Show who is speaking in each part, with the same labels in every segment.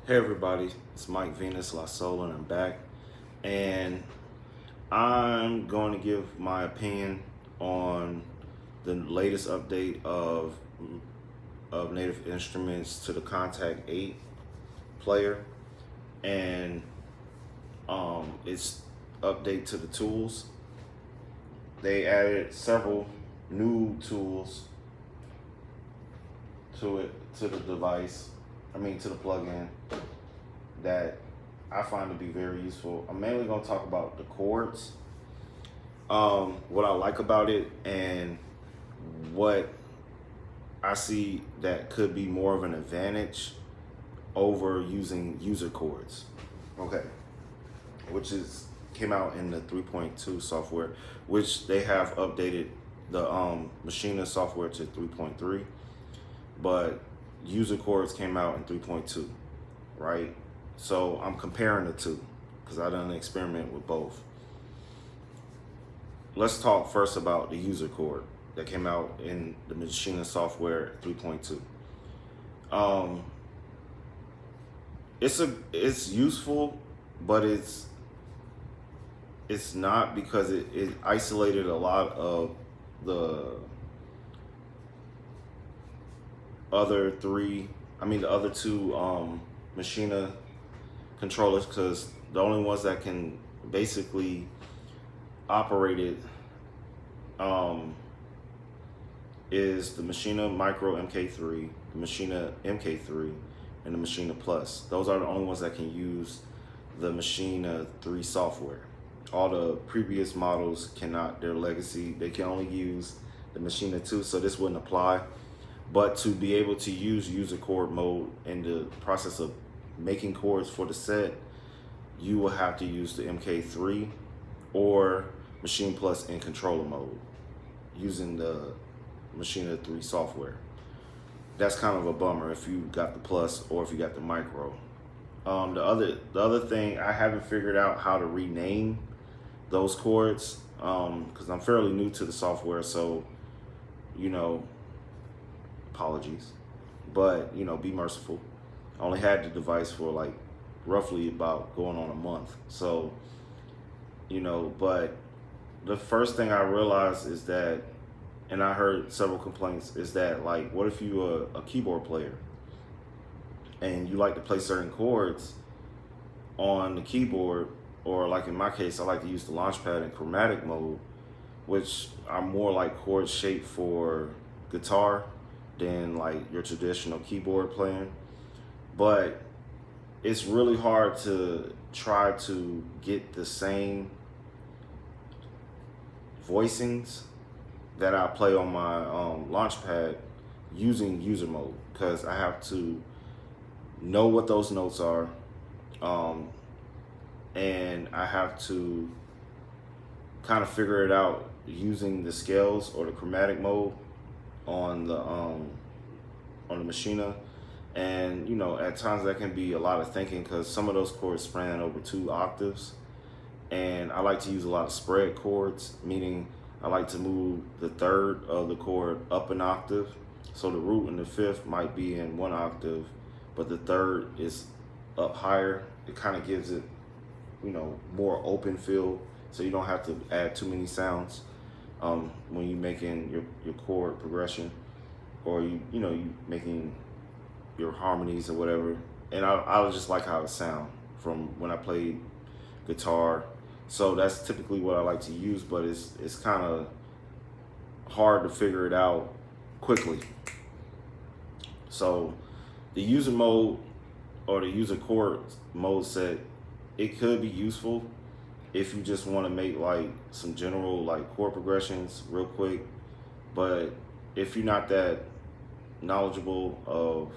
Speaker 1: Hey everybody, it's Mike Venus La Soul and I'm back, and I'm going to give my opinion on the latest update of Native Instruments to the Kontakt 8 player, and its update to the tools. They added several new tools to the device. To the plugin that I find to be very useful. I'm mainly going to talk about the chords, what I like about it, and what I see that could be more of an advantage over using user chords. Okay, which came out in the 3.2 software, which they have updated the Maschine software to 3.3, but user chords came out in 3.2, right? So I'm comparing the two because I done experiment with both. Let's talk first about the user chord that came out in the Maschine software 3.2. It's useful, but it's not, because it isolated a lot of the other the other two Maschine controllers, because the only ones that can basically operate it is the Maschine Micro MK3, the Maschine MK3, and the Maschine Plus. Those are the only ones that can use the Maschine 3 software. All the previous models cannot. Their legacy, they can only use the Maschine 2, so this wouldn't apply. But to be able to use user chord mode in the process of making chords for the set, you will have to use the MK3 or Maschine Plus in controller mode using the Maschine 3 software. That's kind of a bummer if you got the Plus or if you got the Micro. The other thing, I haven't figured out how to rename those chords because I'm fairly new to the software, so apologies, but be merciful. I only had the device for like roughly about going on a month, so but the first thing I realized is that, and I heard several complaints, is that, like, what if you a keyboard player and you like to play certain chords on the keyboard, or like in my case, I like to use the launchpad in chromatic mode, which are more like chords shaped for guitar than like your traditional keyboard playing. But it's really hard to try to get the same voicings that I play on my launchpad using user mode, because I have to know what those notes are, and I have to kind of figure it out using the scales or the chromatic mode on the Maschine. And at times that can be a lot of thinking, because some of those chords span over 2 octaves, and I like to use a lot of spread chords, meaning I like to move the third of the chord up an octave. So the root and the fifth might be in 1 octave, but the third is up higher. It kind of gives it, more open feel, so you don't have to add too many sounds when you're making your chord progression, or you making your harmonies or whatever. And I just like how it sounds from when I play guitar. So that's typically what I like to use, but it's kind of hard to figure it out quickly. So the user mode or the user chord mode set, it could be useful if you just want to make like some general like chord progressions real quick. But if you're not that knowledgeable of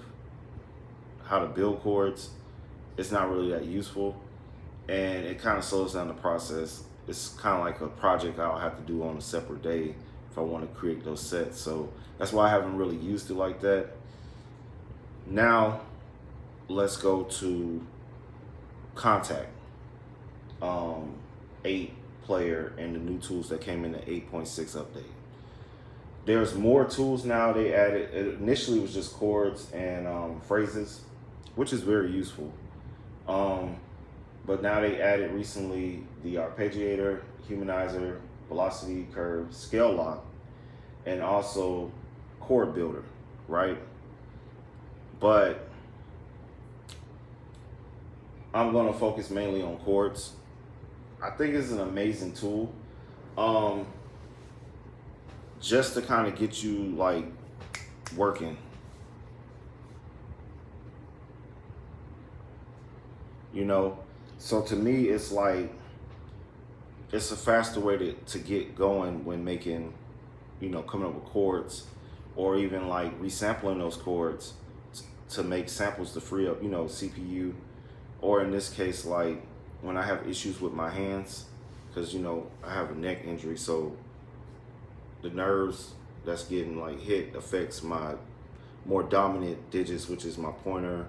Speaker 1: how to build chords, it's not really that useful, and it kind of slows down the process. It's kind of like a project I'll have to do on a separate day if I want to create those sets. So that's why I haven't really used it like that. Now let's go to Kontakt 8 player and the new tools that came in the 8.6 update. There's more tools now they added. It initially was just chords and phrases, which is very useful. But now they added recently the arpeggiator, humanizer, velocity curve, scale lock, and also chord builder, right? But I'm gonna focus mainly on chords. I think it's an amazing tool. Just to kind of get you like working. You know, so to me, it's like, it's a faster way to get going when making, you know, coming up with chords, or even like resampling those chords to make samples to free up, you know, CPU, or in this case, like when I have issues with my hands, because, you know, I have a neck injury, so the nerves that's getting like hit affects my more dominant digits, which is my pointer,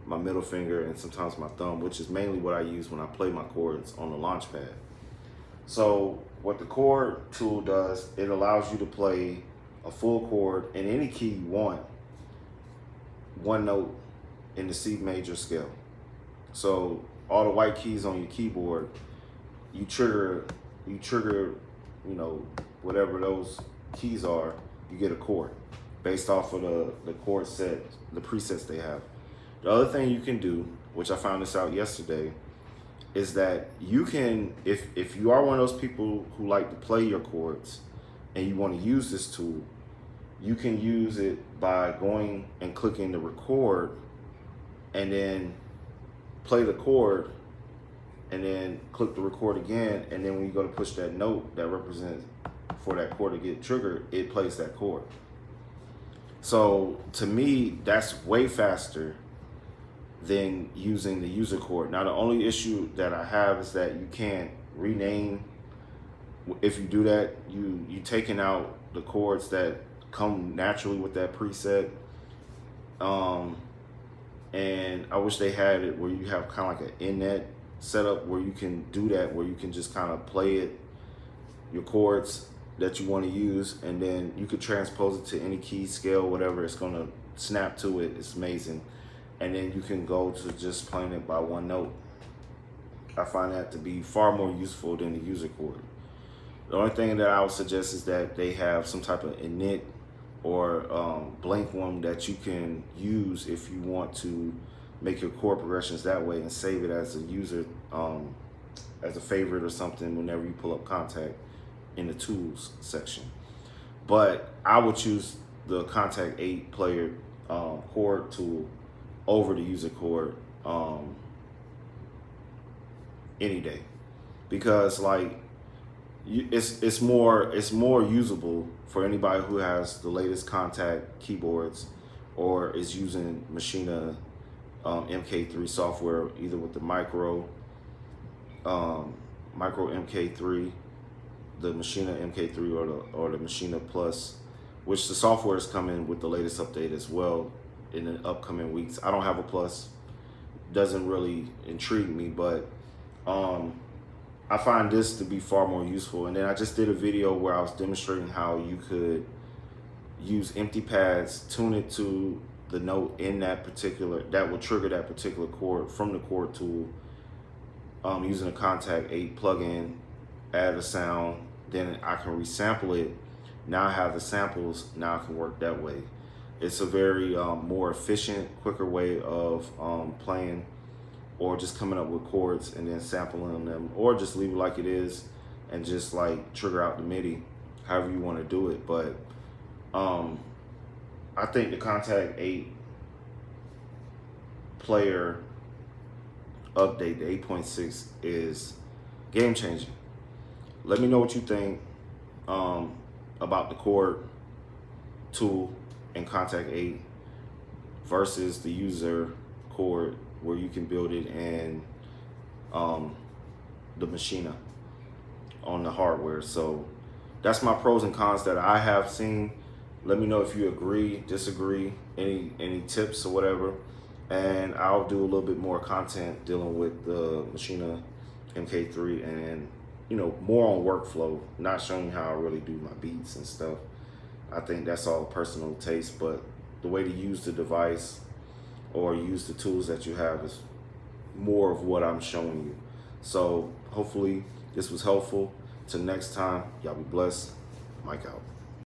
Speaker 1: my middle finger, and sometimes my thumb, which is mainly what I use when I play my chords on the launch pad. So what the chord tool does, it allows you to play a full chord in any key you want, one note in the C major scale. So all the white keys on your keyboard, you trigger, you know, whatever those keys are, you get a chord based off of the chord set, the presets they have. The other thing you can do, which I found this out yesterday, is that you can, if you are one of those people who like to play your chords and you want to use this tool, you can use it by going and clicking the record and then play the chord and then click the record again, and then when you go to push that note that represents for that chord to get triggered, it plays that chord. So to me, that's way faster than using the user chord. Now the only issue that I have is that you can't rename. If you do that, you taking out the chords that come naturally with that preset. And I wish they had it where you have kind of like an in-net setup where you can do that, where you can just kind of play it, your chords that you want to use, and then you could transpose it to any key, scale, whatever. It's going to snap to it. It's amazing. And then you can go to just playing it by one note. I find that to be far more useful than the user chord. The only thing that I would suggest is that they have some type of init or blank one that you can use if you want to make your chord progressions that way and save it as a user, as a favorite or something whenever you pull up Kontakt in the tools section. But I would choose the Kontakt 8 player chord tool over the user chord any day, because like it's more usable for anybody who has the latest Kontakt keyboards or is using Maschine MK3 software, either with the micro MK3, the Maschine MK3, or the Maschine Plus, which the software is coming with the latest update as well in the upcoming weeks. I don't have a Plus, doesn't really intrigue me, but I find this to be far more useful. And then I just did a video where I was demonstrating how you could use empty pads, tune it to the note in that particular, that will trigger that particular chord from the chord tool, using a Kontakt 8 plugin, add a sound, then I can resample it. Now I have the samples, now I can work that way. It's a very more efficient, quicker way of playing, or just coming up with chords and then sampling them, or just leave it like it is and just like trigger out the MIDI, however you want to do it. But I think the Kontakt 8 player update, the 8.6, is game changing. Let me know what you think about the chord tool in Kontakt 8 versus the user chord, where you can build it in the Maschine on the hardware. So that's my pros and cons that I have seen. Let me know if you agree, disagree, any tips or whatever, and I'll do a little bit more content dealing with the Maschine MK3 and, you know, more on workflow, not showing you how I really do my beats and stuff. I think that's all personal taste, but the way to use the device or use the tools that you have is more of what I'm showing you. So hopefully this was helpful. Till next time, y'all be blessed. Mike out.